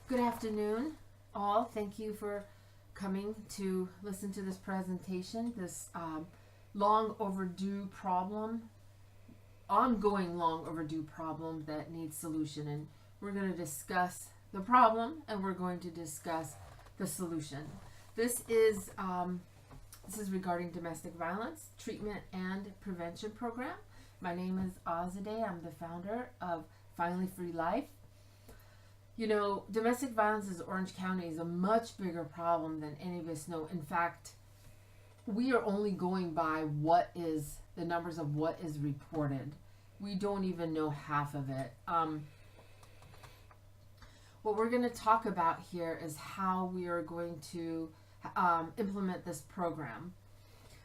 Good afternoon, all. Thank you for coming to listen to this presentation, this long overdue problem, ongoing long overdue problem that needs solution. And we're going to discuss the problem and we're going to discuss the solution. This is regarding domestic violence treatment and prevention program. My name is Azadeh. I'm the founder of Finally Free Life. You know, domestic violence in Orange County is a much bigger problem than any of us know. In fact, we are only going by what is the numbers of what is reported. We don't even know half of it. What we're going to talk about here is how we are going to implement this program.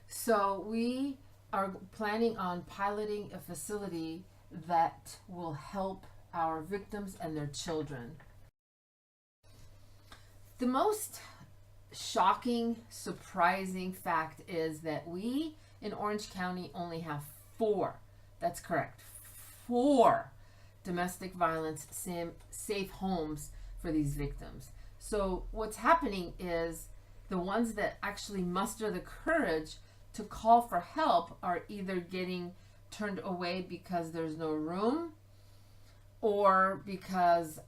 So we are planning on piloting a facility that will help our victims and their children. The most shocking, surprising fact is that we in Orange County only have 4, that's correct, 4 domestic violence safe homes for these victims. So what's happening is the ones that actually muster the courage to call for help are either getting turned away because there's no room, or because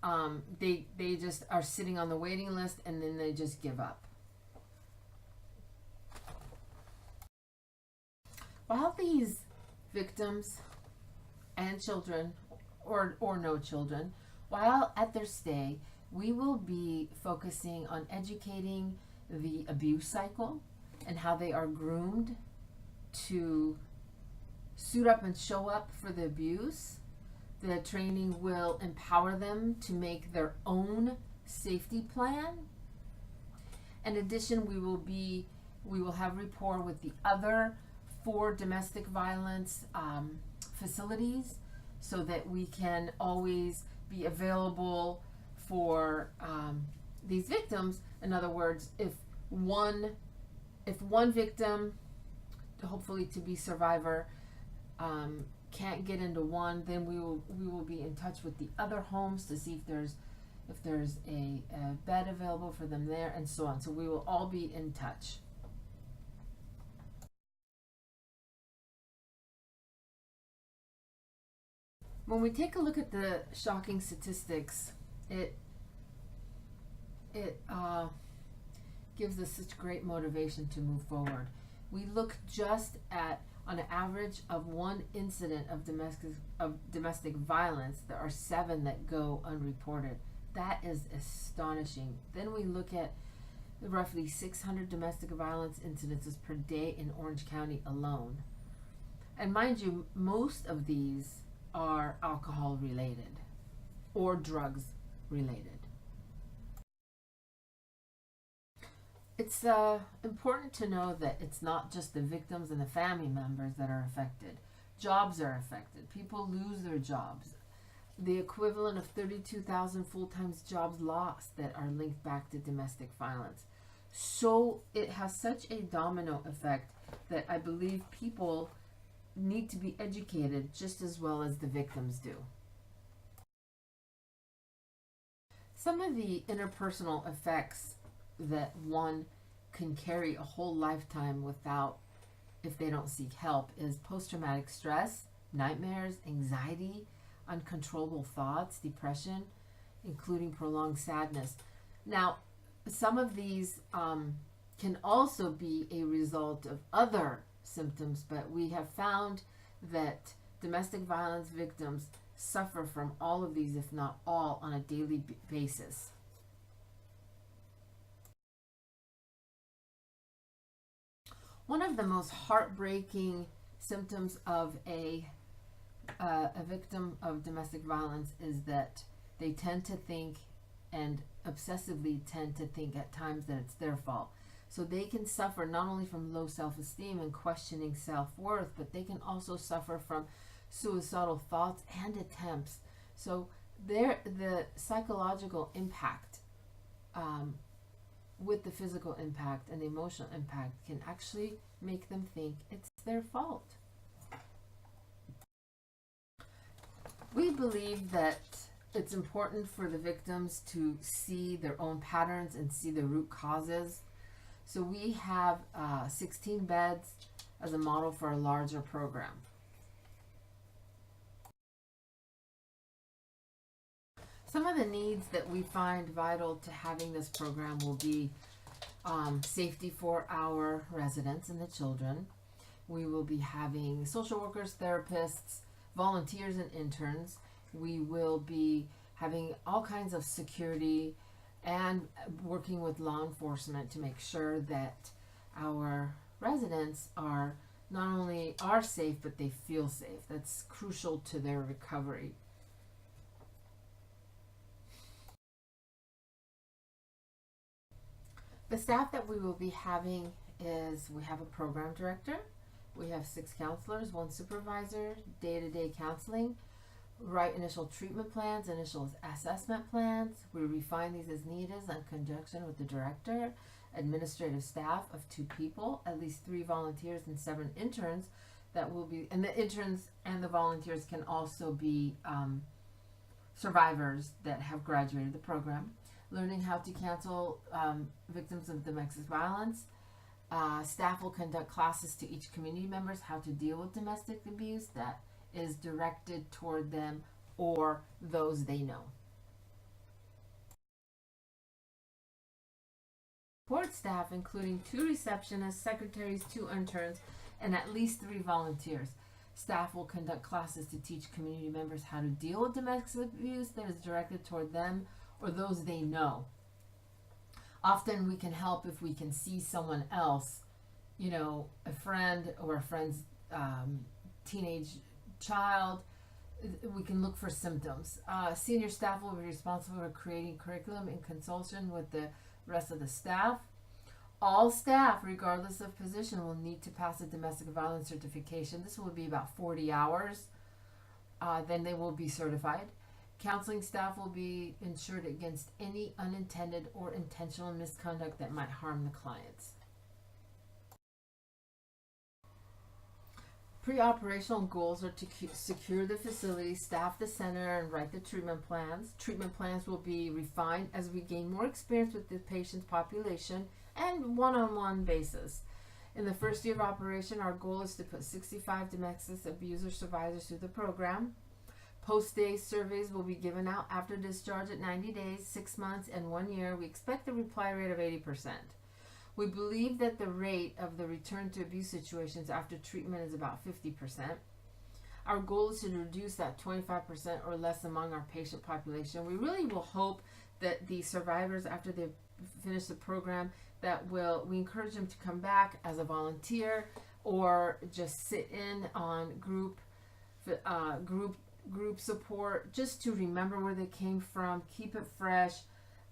they just are sitting on the waiting list and then they just give up. While these victims and children, or no children, while at their stay, we will be focusing on educating the abuse cycle and how they are groomed to suit up and show up for the abuse. The training will empower them to make their own safety plan. In addition, we will have rapport with the other 4 domestic violence facilities so that we can always be available for these victims. In other words, if one victim, hopefully to be survivor, can't get into one, then we will be in touch with the other homes to see if there's a bed available for them there, and so on. So we will all be in touch. When we take a look at the shocking statistics, it gives us such great motivation to move forward. We look just at, on an average of 1 incident of domestic violence, there are 7 that go unreported. That is astonishing. Then we look at roughly 600 domestic violence incidences per day in Orange County alone. And mind you, most of these are alcohol related or drugs related. It's important to know that it's not just the victims and the family members that are affected. Jobs are affected. People lose their jobs. The equivalent of 32,000 full-time jobs lost that are linked back to domestic violence. So it has such a domino effect that I believe people need to be educated just as well as the victims do. Some of the interpersonal effects that one can carry a whole lifetime without, if they don't seek help, is post-traumatic stress, nightmares, anxiety, uncontrollable thoughts, depression, including prolonged sadness. Now, some of these can also be a result of other symptoms, but we have found that domestic violence victims suffer from all of these, if not all, on a daily basis. One of the most heartbreaking symptoms of a victim of domestic violence is that they tend to think, and obsessively tend to think at times, that it's their fault. So they can suffer not only from low self-esteem and questioning self-worth, but they can also suffer from suicidal thoughts and attempts. So the psychological impact with the physical impact and the emotional impact can actually make them think it's their fault. We believe that it's important for the victims to see their own patterns and see the root causes. So we have 16 beds as a model for a larger program. Some of the needs that we find vital to having this program will be safety for our residents and the children. We will be having social workers, therapists, volunteers, and interns. We will be having all kinds of security and working with law enforcement to make sure that our residents are not only are safe, but they feel safe. That's crucial to their recovery. The staff that we will be having is, we have a program director, we have 6 counselors, 1 supervisor, day-to-day counseling, write initial treatment plans, initial assessment plans. We refine these as needed in conjunction with the director, administrative staff of 2 people, at least 3 volunteers and 7 interns that will be, and the interns and the volunteers can also be survivors that have graduated the program. Learning how to counsel victims of domestic violence. Staff will conduct classes to each community members how to deal with domestic abuse that is directed toward them or those they know. Support staff, including 2 receptionists, secretaries, 2 interns, and at least 3 volunteers. Staff will conduct classes to teach community members how to deal with domestic abuse that is directed toward them or those they know. Often we can help if we can see someone else, you know, a friend or a friend's teenage child. We can look for symptoms. Senior staff will be responsible for creating curriculum in consultation with the rest of the staff. All staff, regardless of position, will need to pass a domestic violence certification. This will be about 40 hours. Then they will be certified. Counseling staff will be insured against any unintended or intentional misconduct that might harm the clients. Pre-operational goals are to secure the facility, staff the center, and write the treatment plans. Treatment plans will be refined as we gain more experience with the patient's population and one-on-one basis. In the first year of operation, our goal is to put 65 domestic abuser survivors through the program. Post-day surveys will be given out after discharge at 90 days, 6 months, and 1 year. We expect a reply rate of 80%. We believe that the rate of the return to abuse situations after treatment is about 50%. Our goal is to reduce that 25% or less among our patient population. We really will hope that the survivors, after they finish the program, we encourage them to come back as a volunteer or just sit in on group support, just to remember where they came from, keep it fresh,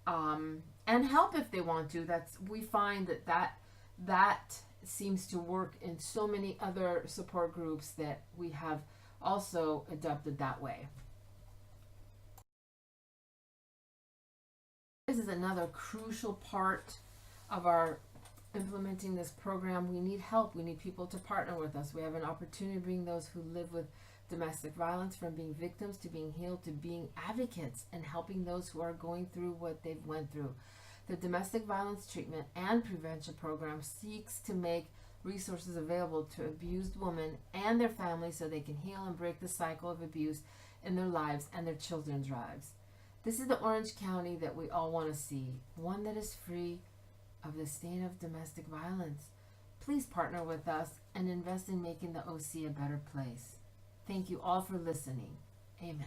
and help if they want to. We find that seems to work in so many other support groups that we have also adopted that way. This is another crucial part of our implementing this program. We need help. We need people to partner with us. We have an opportunity to bring those who live with domestic violence from being victims to being healed to being advocates and helping those who are going through what they've went through. The domestic violence treatment and prevention program seeks to make resources available to abused women and their families so they can heal and break the cycle of abuse in their lives and their children's lives. This is the Orange County that we all want to see, one that is free of the stain of domestic violence. Please partner with us and invest in making the OC a better place. Thank you all for listening. Amen.